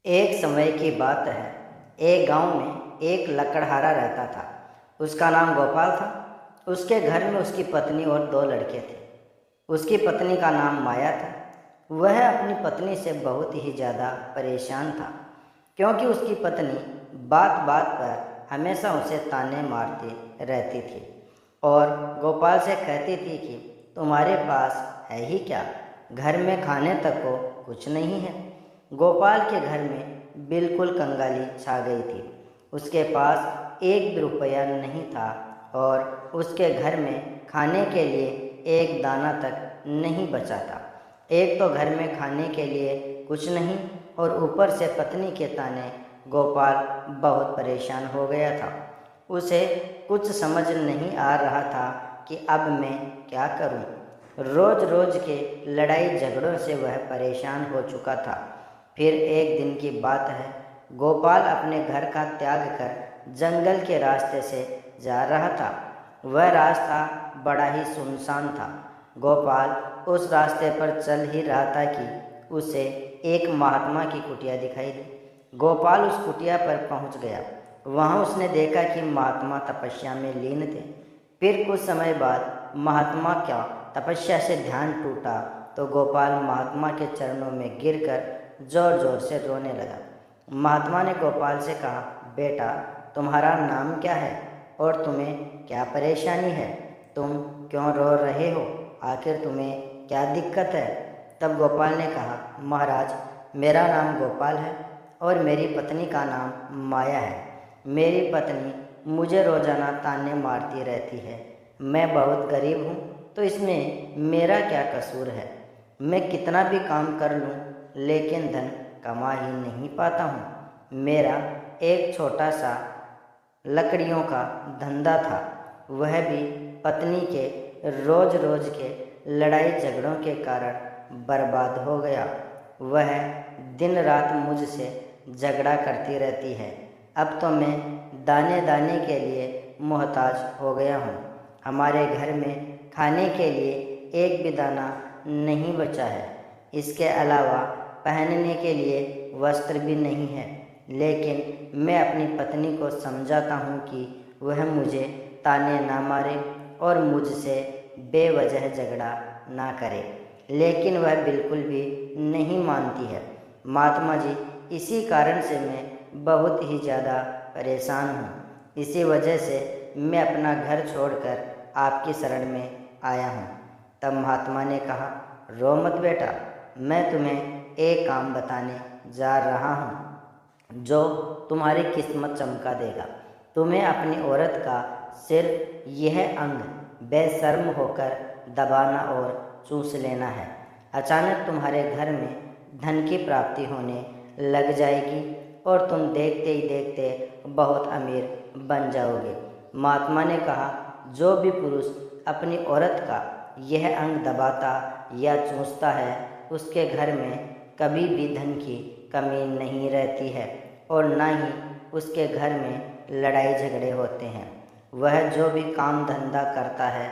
एक समय की बात है। एक गांव में एक लकड़हारा रहता था। उसका नाम गोपाल था। उसके घर में उसकी पत्नी और दो लड़के थे। उसकी पत्नी का नाम माया था। वह अपनी पत्नी से बहुत ही ज़्यादा परेशान था, क्योंकि उसकी पत्नी बात बात पर हमेशा उसे ताने मारती रहती थी और गोपाल से कहती थी कि तुम्हारे पास है ही क्या, घर में खाने तक को कुछ नहीं है। गोपाल के घर में बिल्कुल कंगाली छा गई थी। उसके पास एक भी रुपया नहीं था और उसके घर में खाने के लिए एक दाना तक नहीं बचा था। एक तो घर में खाने के लिए कुछ नहीं और ऊपर से पत्नी के ताने। गोपाल बहुत परेशान हो गया था। उसे कुछ समझ नहीं आ रहा था कि अब मैं क्या करूं। रोज रोज के लड़ाई झगड़ों से वह परेशान हो चुका था। फिर एक दिन की बात है। गोपाल अपने घर का त्याग कर जंगल के रास्ते से जा रहा था। वह रास्ता बड़ा ही सुनसान था। गोपाल उस रास्ते पर चल ही रहा था कि उसे एक महात्मा की कुटिया दिखाई दी। गोपाल उस कुटिया पर पहुंच गया। वहां उसने देखा कि महात्मा तपस्या में लीन थे। फिर कुछ समय बाद महात्मा का तपस्या से ध्यान टूटा तो गोपाल महात्मा के चरणों में गिरकर जोर जोर से रोने लगा। महात्मा ने गोपाल से कहा, बेटा, तुम्हारा नाम क्या है और तुम्हें क्या परेशानी है? तुम क्यों रो रहे हो? आखिर तुम्हें क्या दिक्कत है? तब गोपाल ने कहा, महाराज, मेरा नाम गोपाल है और मेरी पत्नी का नाम माया है। मेरी पत्नी मुझे रोजाना ताने मारती रहती है। मैं बहुत गरीब हूँ, तो इसमें मेरा क्या कसूर है? मैं कितना भी काम कर लूँ लेकिन धन कमा ही नहीं पाता हूँ। मेरा एक छोटा सा लकड़ियों का धंधा था, वह भी पत्नी के रोज रोज के लड़ाई झगड़ों के कारण बर्बाद हो गया। वह दिन रात मुझसे झगड़ा करती रहती है। अब तो मैं दाने दाने के लिए मोहताज हो गया हूँ। हमारे घर में खाने के लिए एक भी दाना नहीं बचा है। इसके अलावा पहनने के लिए वस्त्र भी नहीं है। लेकिन मैं अपनी पत्नी को समझाता हूँ कि वह मुझे ताने ना मारे और मुझसे बेवजह झगड़ा ना करे, लेकिन वह बिल्कुल भी नहीं मानती है। महात्मा जी, इसी कारण से मैं बहुत ही ज़्यादा परेशान हूँ। इसी वजह से मैं अपना घर छोड़कर आपकी शरण में आया हूँ। तब महात्मा ने कहा, रो मत बेटा, मैं तुम्हें एक काम बताने जा रहा हूँ जो तुम्हारी किस्मत चमका देगा। तुम्हें अपनी औरत का सिर्फ यह अंग बेशर्म होकर दबाना और चूस लेना है। अचानक तुम्हारे घर में धन की प्राप्ति होने लग जाएगी और तुम देखते ही देखते बहुत अमीर बन जाओगे। महात्मा ने कहा, जो भी पुरुष अपनी औरत का यह अंग दबाता या चूसता है, उसके घर में कभी भी धन की कमी नहीं रहती है और ना ही उसके घर में लड़ाई झगड़े होते हैं। वह जो भी काम धंधा करता है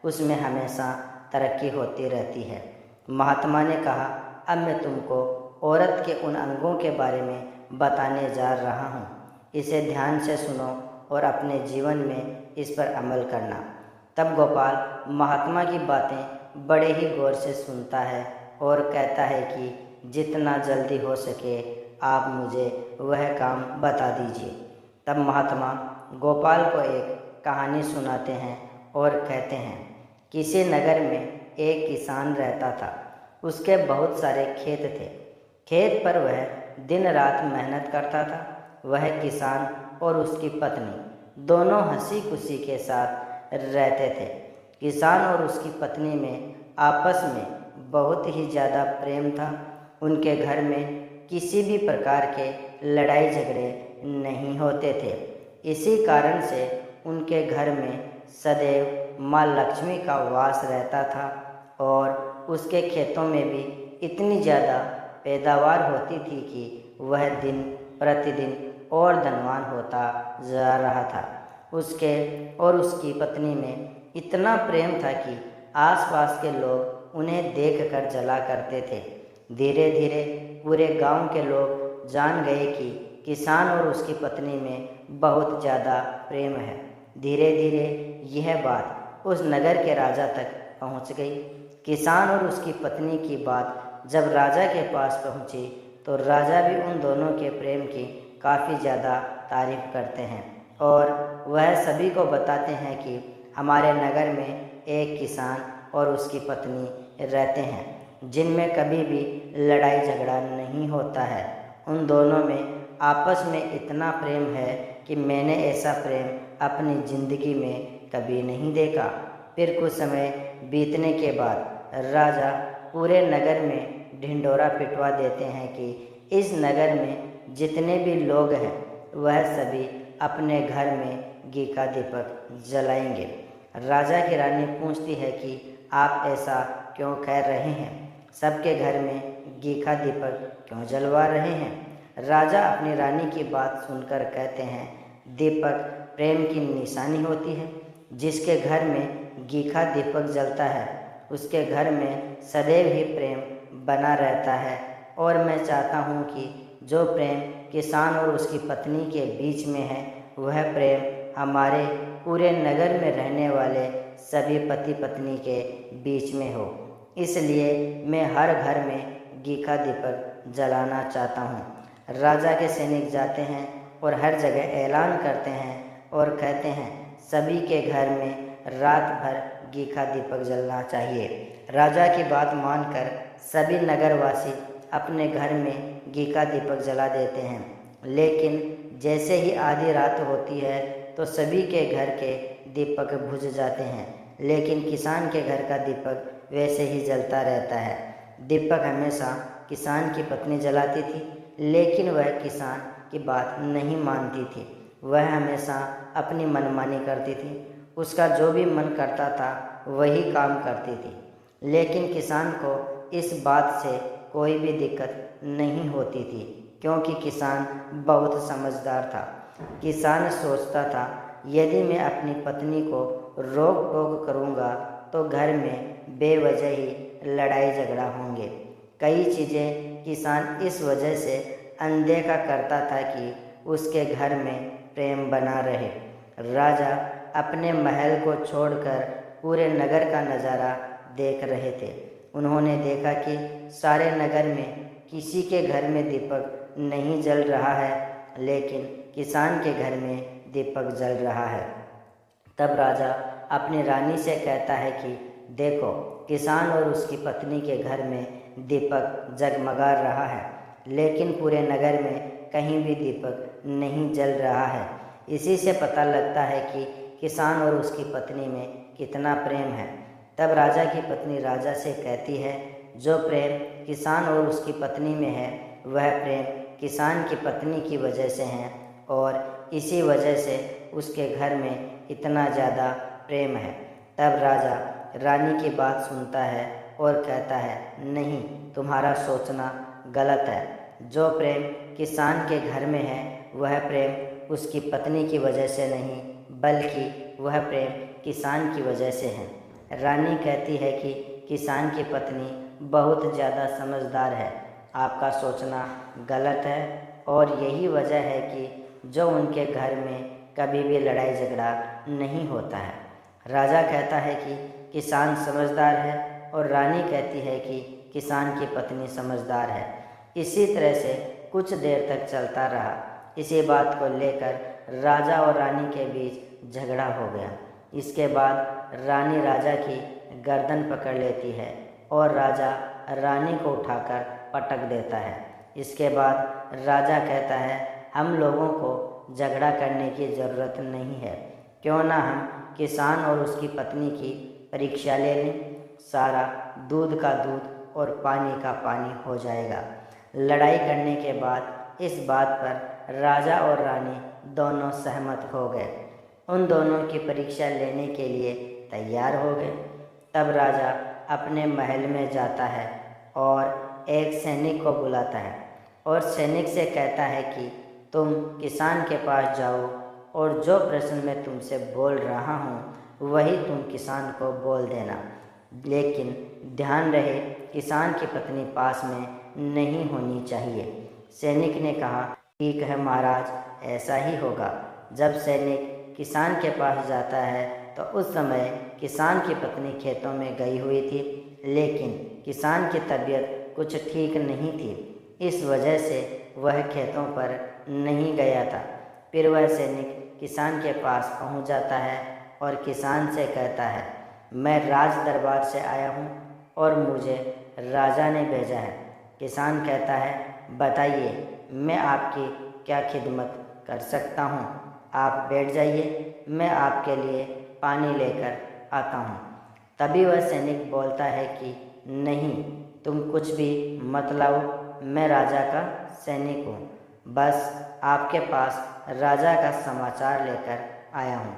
उसमें हमेशा तरक्की होती रहती है। महात्मा ने कहा, अब मैं तुमको औरत के उन अंगों के बारे में बताने जा रहा हूँ। इसे ध्यान से सुनो और अपने जीवन में इस पर अमल करना। तब गोपाल महात्मा की बातें बड़े ही गौर से सुनता है और कहता है कि जितना जल्दी हो सके आप मुझे वह काम बता दीजिए। तब महात्मा गोपाल को एक कहानी सुनाते हैं और कहते हैं, किसी नगर में एक किसान रहता था। उसके बहुत सारे खेत थे। खेत पर वह दिन रात मेहनत करता था। वह किसान और उसकी पत्नी दोनों हंसी खुशी के साथ रहते थे। किसान और उसकी पत्नी में आपस में बहुत ही ज़्यादा प्रेम था। उनके घर में किसी भी प्रकार के लड़ाई झगड़े नहीं होते थे। इसी कारण से उनके घर में सदैव माँ लक्ष्मी का वास रहता था और उसके खेतों में भी इतनी ज़्यादा पैदावार होती थी कि वह दिन प्रतिदिन और धनवान होता जा रहा था। उसके और उसकी पत्नी में इतना प्रेम था कि आसपास के लोग उन्हें देखकर जला करते थे। धीरे धीरे पूरे गांव के लोग जान गए कि किसान और उसकी पत्नी में बहुत ज़्यादा प्रेम है। धीरे धीरे यह बात उस नगर के राजा तक पहुंच गई। किसान और उसकी पत्नी की बात जब राजा के पास पहुंची तो राजा भी उन दोनों के प्रेम की काफ़ी ज़्यादा तारीफ करते हैं और वह सभी को बताते हैं कि हमारे नगर में एक किसान और उसकी पत्नी रहते हैं जिनमें कभी भी लड़ाई झगड़ा नहीं होता है। उन दोनों में आपस में इतना प्रेम है कि मैंने ऐसा प्रेम अपनी ज़िंदगी में कभी नहीं देखा। फिर कुछ समय बीतने के बाद राजा पूरे नगर में ढिंढोरा पिटवा देते हैं कि इस नगर में जितने भी लोग हैं वह सभी अपने घर में घी का दीपक जलाएंगे। राजा की रानी पूछती है कि आप ऐसा क्यों कह रहे हैं, सबके घर में घी का दीपक क्यों जलवा रहे हैं। राजा अपनी रानी की बात सुनकर कहते हैं, दीपक प्रेम की निशानी होती है। जिसके घर में घी का दीपक जलता है उसके घर में सदैव ही प्रेम बना रहता है और मैं चाहता हूँ कि जो प्रेम किसान और उसकी पत्नी के बीच में है वह प्रेम हमारे पूरे नगर में रहने वाले सभी पति पत्नी के बीच में हो। इसलिए मैं हर घर में घी का दीपक जलाना चाहता हूँ। राजा के सैनिक जाते हैं और हर जगह ऐलान करते हैं और कहते हैं सभी के घर में रात भर घी का दीपक जलना चाहिए। राजा की बात मानकर सभी नगरवासी अपने घर में घी का दीपक जला देते हैं। लेकिन जैसे ही आधी रात होती है तो सभी के घर के दीपक बुझ जाते हैं, लेकिन किसान के घर का दीपक वैसे ही जलता रहता है। दीपक हमेशा किसान की पत्नी जलाती थी, लेकिन वह किसान की बात नहीं मानती थी। वह हमेशा अपनी मनमानी करती थी, उसका जो भी मन करता था वही काम करती थी। लेकिन किसान को इस बात से कोई भी दिक्कत नहीं होती थी क्योंकि किसान बहुत समझदार था। किसान सोचता था यदि मैं अपनी पत्नी को रोक टोक करूँगा तो घर में बेवजह ही लड़ाई झगड़ा होंगे। कई चीज़ें किसान इस वजह से अनदेखा करता था कि उसके घर में प्रेम बना रहे। राजा अपने महल को छोड़कर पूरे नगर का नज़ारा देख रहे थे। उन्होंने देखा कि सारे नगर में किसी के घर में दीपक नहीं जल रहा है, लेकिन किसान के घर में दीपक जल रहा है। तब राजा अपनी रानी से कहता है कि देखो, किसान और उसकी पत्नी के घर में दीपक जगमगा रहा है, लेकिन पूरे नगर में कहीं भी दीपक नहीं जल रहा है। इसी से पता लगता है कि किसान और उसकी पत्नी में कितना प्रेम है। तब राजा की पत्नी राजा से कहती है, जो प्रेम किसान और उसकी पत्नी में है वह प्रेम किसान की पत्नी की वजह से है और इसी वजह से उसके घर में इतना ज़्यादा प्रेम है। तब राजा रानी की बात सुनता है और कहता है, नहीं, तुम्हारा सोचना गलत है। जो प्रेम किसान के घर में है वह प्रेम उसकी पत्नी की वजह से नहीं, बल्कि वह प्रेम किसान की वजह से है। रानी कहती है कि किसान की पत्नी बहुत ज़्यादा समझदार है, आपका सोचना गलत है और यही वजह है कि जो उनके घर में कभी भी लड़ाई झगड़ा नहीं होता है। राजा कहता है कि किसान समझदार है और रानी कहती है कि किसान की पत्नी समझदार है। इसी तरह से कुछ देर तक चलता रहा। इसी बात को लेकर राजा और रानी के बीच झगड़ा हो गया। इसके बाद रानी राजा की गर्दन पकड़ लेती है और राजा रानी को उठाकर पटक देता है। इसके बाद राजा कहता है, हम लोगों को झगड़ा करने की ज़रूरत नहीं है, क्यों ना हम किसान और उसकी पत्नी की परीक्षा ले लें। सारा दूध का दूध और पानी का पानी हो जाएगा। लड़ाई करने के बाद इस बात पर राजा और रानी दोनों सहमत हो गए। उन दोनों की परीक्षा लेने के लिए तैयार हो गए। तब राजा अपने महल में जाता है और एक सैनिक को बुलाता है और सैनिक से कहता है कि तुम किसान के पास जाओ और जो प्रश्न मैं तुमसे बोल रहा हूँ वही तुम किसान को बोल देना, लेकिन ध्यान रहे किसान की पत्नी पास में नहीं होनी चाहिए। सैनिक ने कहा, ठीक है महाराज, ऐसा ही होगा। जब सैनिक किसान के पास जाता है तो उस समय किसान की पत्नी खेतों में गई हुई थी, लेकिन किसान की तबीयत कुछ ठीक नहीं थी। इस वजह से वह खेतों पर नहीं गया था। फिर वह सैनिक किसान के पास पहुंच जाता है और किसान से कहता है, मैं राज दरबार से आया हूं और मुझे राजा ने भेजा है। किसान कहता है, बताइए, मैं आपकी क्या खिदमत कर सकता हूँ? आप बैठ जाइए, मैं आपके लिए पानी लेकर आता हूँ। तभी वह सैनिक बोलता है कि नहीं, तुम कुछ भी मत लाओ, मैं राजा का सैनिक हूँ, बस आपके पास राजा का समाचार लेकर आया हूँ।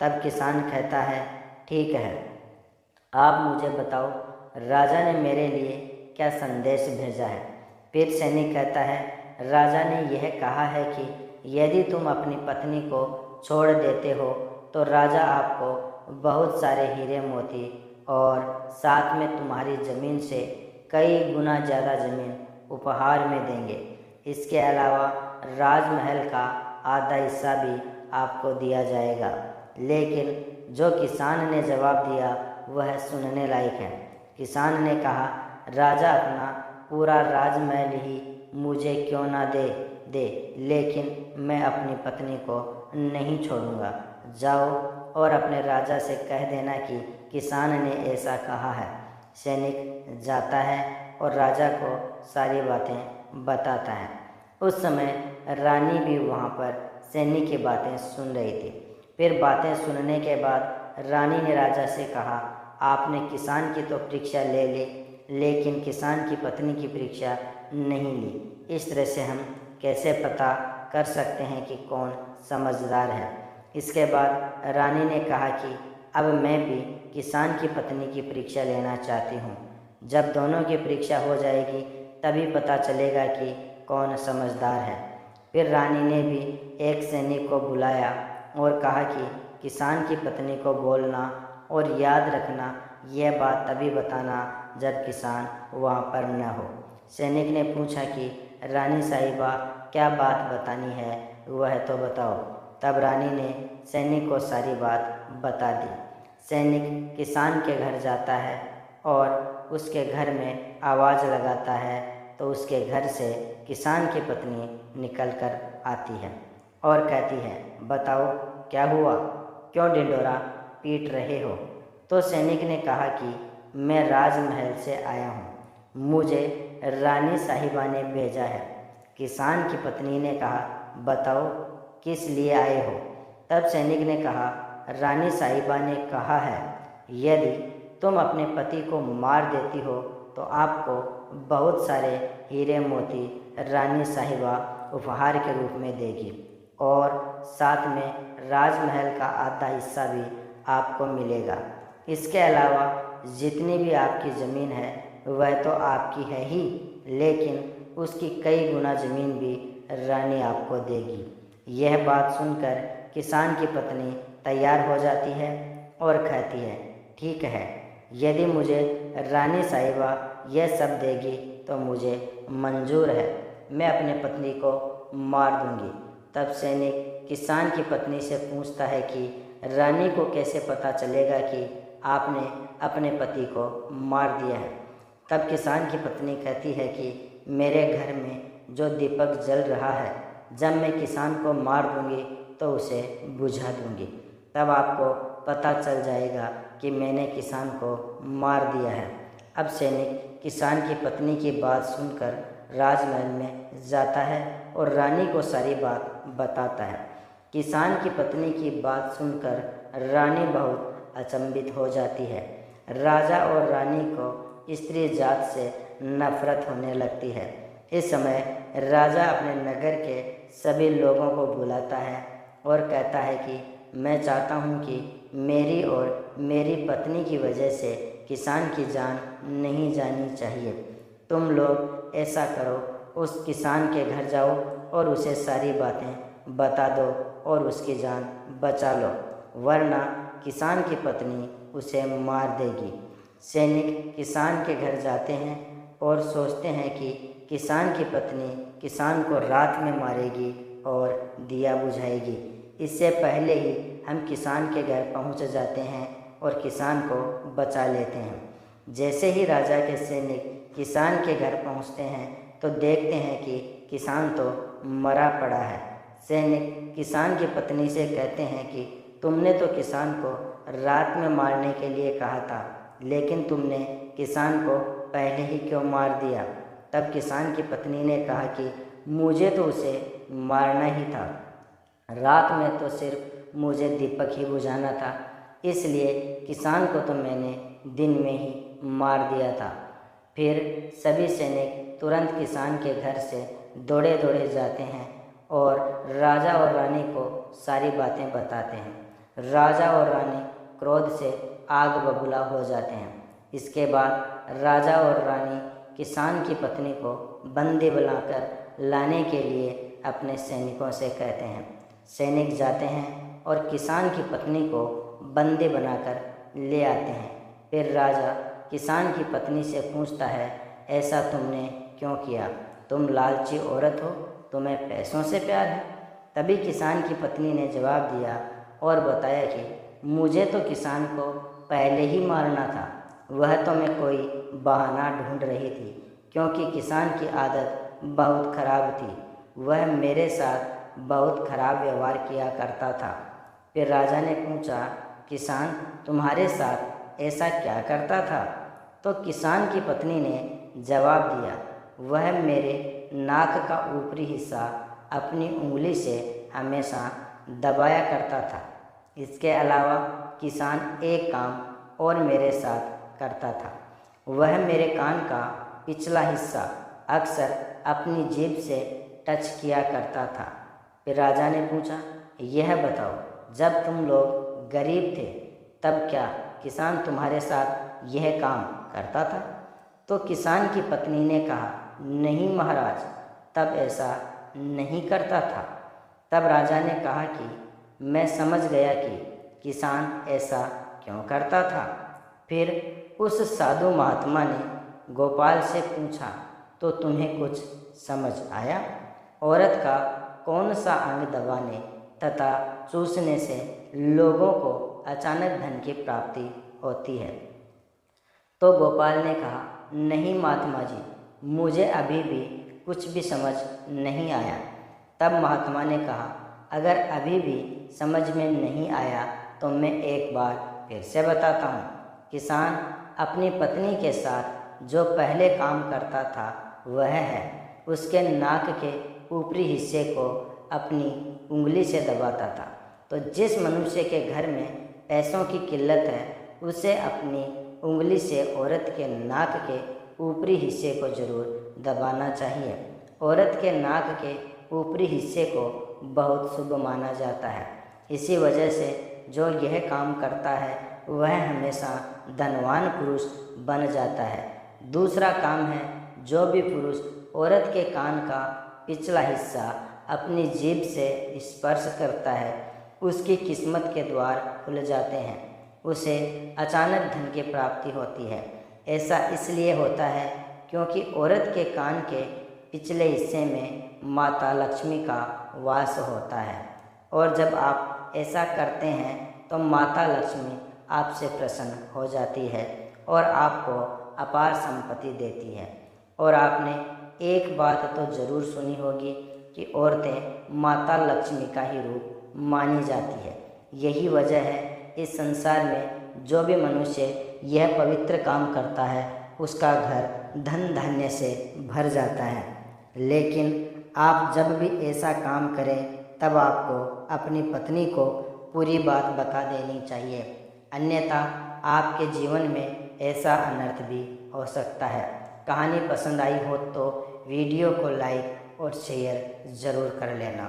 तब किसान कहता है, ठीक है, आप मुझे बताओ, राजा ने मेरे लिए क्या संदेश भेजा है? फिर सैनिक कहता है, राजा ने यह कहा है कि यदि तुम अपनी पत्नी को छोड़ देते हो तो राजा आपको बहुत सारे हीरे मोती और साथ में तुम्हारी ज़मीन से कई गुना ज़्यादा ज़मीन उपहार में देंगे। इसके अलावा राजमहल का आधा हिस्सा भी आपको दिया जाएगा। लेकिन जो किसान ने जवाब दिया वह सुनने लायक है। किसान ने कहा, राजा अपना पूरा राजमहल ही मुझे क्यों ना दे लेकिन मैं अपनी पत्नी को नहीं छोड़ूंगा। जाओ और अपने राजा से कह देना कि किसान ने ऐसा कहा है। सैनिक जाता है और राजा को सारी बातें बताता है। उस समय रानी भी वहाँ पर सैनिक की बातें सुन रही थी। फिर बातें सुनने के बाद रानी ने राजा से कहा, आपने किसान की तो परीक्षा ले ली, लेकिन किसान की पत्नी की परीक्षा नहीं ली। इस तरह से हम कैसे पता कर सकते हैं कि कौन समझदार है? इसके बाद रानी ने कहा कि अब मैं भी किसान की पत्नी की परीक्षा लेना चाहती हूँ। जब दोनों की परीक्षा हो जाएगी तभी पता चलेगा कि कौन समझदार है। फिर रानी ने भी एक सैनिक को बुलाया और कहा कि किसान की पत्नी को बोलना और याद रखना, यह बात तभी बताना जब किसान वहाँ पर न हो। सैनिक ने पूछा कि रानी साहिबा, क्या बात बतानी है, वह तो बताओ। तब रानी ने सैनिक को सारी बात बता दी। सैनिक किसान के घर जाता है और उसके घर में आवाज़ लगाता है तो उसके घर से किसान की पत्नी निकल कर आती है और कहती है, बताओ क्या हुआ, क्यों ढिंढोरा पीट रहे हो? तो सैनिक ने कहा कि मैं राजमहल से आया हूँ, मुझे रानी साहिबा ने भेजा है। किसान की पत्नी ने कहा, बताओ किस लिए आए हो? तब सैनिक ने कहा, रानी साहिबा ने कहा है यदि तुम अपने पति को मार देती हो तो आपको बहुत सारे हीरे मोती रानी साहिबा उपहार के रूप में देगी और साथ में राजमहल का आधा हिस्सा भी आपको मिलेगा। इसके अलावा जितनी भी आपकी ज़मीन है वह तो आपकी है ही, लेकिन उसकी कई गुना ज़मीन भी रानी आपको देगी। यह बात सुनकर किसान की पत्नी तैयार हो जाती है और कहती है, ठीक है, यदि मुझे रानी साहिबा यह सब देगी तो मुझे मंजूर है, मैं अपने पत्नी को मार दूंगी। तब सैनिक किसान की पत्नी से पूछता है कि रानी को कैसे पता चलेगा कि आपने अपने पति को मार दिया है? तब किसान की पत्नी कहती है कि मेरे घर में जो दीपक जल रहा है, जब मैं किसान को मार दूंगी तो उसे बुझा दूंगी, तब आपको पता चल जाएगा कि मैंने किसान को मार दिया है। अब सैनिक किसान की पत्नी की बात सुनकर राजमहल में जाता है और रानी को सारी बात बताता है। किसान की पत्नी की बात सुनकर रानी बहुत अचंभित हो जाती है। राजा और रानी को स्त्री जात से नफरत होने लगती है। इस समय राजा अपने नगर के सभी लोगों को बुलाता है और कहता है कि मैं चाहता हूँ कि मेरी और मेरी पत्नी की वजह से किसान की जान नहीं जानी चाहिए। तुम लोग ऐसा करो, उस किसान के घर जाओ और उसे सारी बातें बता दो और उसकी जान बचा लो, वरना किसान की पत्नी उसे मार देगी। सैनिक किसान के घर जाते हैं और सोचते हैं कि किसान की पत्नी किसान को रात में मारेगी और दिया बुझाएगी। इससे पहले ही हम किसान के घर पहुंच जाते हैं और किसान को बचा लेते हैं। जैसे ही राजा के सैनिक किसान के घर पहुंचते हैं तो देखते हैं कि किसान तो मरा पड़ा है। सैनिक किसान की पत्नी से कहते हैं कि तुमने तो किसान को रात में मारने के लिए कहा था, लेकिन तुमने किसान को पहले ही क्यों मार दिया? तब किसान की पत्नी ने कहा कि मुझे तो उसे मारना ही था, रात में तो सिर्फ मुझे दीपक ही बुझाना था, इसलिए किसान को तो मैंने दिन में ही मार दिया था। फिर सभी सैनिक तुरंत किसान के घर से दौड़े दौड़े जाते हैं और राजा और रानी को सारी बातें बताते हैं। राजा और रानी क्रोध से आग बबूला हो जाते हैं। इसके बाद राजा और रानी किसान की पत्नी को बंदी बनाकर लाने के लिए अपने सैनिकों से कहते हैं। सैनिक जाते हैं और किसान की पत्नी को बंदी बनाकर ले आते हैं। फिर राजा किसान की पत्नी से पूछता है, ऐसा तुमने क्यों किया? तुम लालची औरत हो, तुम्हें पैसों से प्यार है। तभी किसान की पत्नी ने जवाब दिया और बताया कि मुझे तो किसान को पहले ही मारना था, वह तो मैं कोई बहाना ढूंढ रही थी, क्योंकि किसान की आदत बहुत खराब थी, वह मेरे साथ बहुत खराब व्यवहार किया करता था। फिर राजा ने पूछा, किसान तुम्हारे साथ ऐसा क्या करता था? तो किसान की पत्नी ने जवाब दिया, वह मेरे नाक का ऊपरी हिस्सा अपनी उंगली से हमेशा दबाया करता था। इसके अलावा किसान एक काम और मेरे साथ करता था, वह मेरे कान का पिछला हिस्सा अक्सर अपनी जीभ से टच किया करता था। फिर राजा ने पूछा, यह बताओ, जब तुम लोग गरीब थे तब क्या किसान तुम्हारे साथ यह काम करता था? तो किसान की पत्नी ने कहा, नहीं महाराज, तब ऐसा नहीं करता था। तब राजा ने कहा कि मैं समझ गया कि किसान ऐसा क्यों करता था। फिर उस साधु महात्मा ने गोपाल से पूछा, तो तुम्हें कुछ समझ आया? औरत का कौन सा अंग दबाने तथा चूसने से लोगों को अचानक धन की प्राप्ति होती है? तो गोपाल ने कहा, नहीं महात्मा जी, मुझे अभी भी कुछ भी समझ नहीं आया। तब महात्मा ने कहा, अगर अभी भी समझ में नहीं आया तो मैं एक बार फिर से बताता हूँ। किसान अपनी पत्नी के साथ जो पहले काम करता था वह है उसके नाक के ऊपरी हिस्से को अपनी उंगली से दबाता था। तो जिस मनुष्य के घर में पैसों की किल्लत है उसे अपनी उंगली से औरत के नाक के ऊपरी हिस्से को जरूर दबाना चाहिए। औरत के नाक के ऊपरी हिस्से को बहुत शुभ माना जाता है। इसी वजह से जो यह काम करता है वह हमेशा धनवान पुरुष बन जाता है। दूसरा काम है, जो भी पुरुष औरत के कान का पिछला हिस्सा अपनी जीभ से स्पर्श करता है उसकी किस्मत के द्वार खुल जाते हैं, उसे अचानक धन की प्राप्ति होती है। ऐसा इसलिए होता है क्योंकि औरत के कान के पिछले हिस्से में माता लक्ष्मी का वास होता है, और जब आप ऐसा करते हैं तो माता लक्ष्मी आपसे प्रसन्न हो जाती है और आपको अपार संपत्ति देती है। और आपने एक बात तो ज़रूर सुनी होगी कि औरतें माता लक्ष्मी का ही रूप मानी जाती है। यही वजह है इस संसार में जो भी मनुष्य यह पवित्र काम करता है उसका घर धन धान्य से भर जाता है। लेकिन आप जब भी ऐसा काम करें तब आपको अपनी पत्नी को पूरी बात बता देनी चाहिए, अन्यथा आपके जीवन में ऐसा अनर्थ भी हो सकता है। कहानी पसंद आई हो तो वीडियो को लाइक और शेयर ज़रूर कर लेना।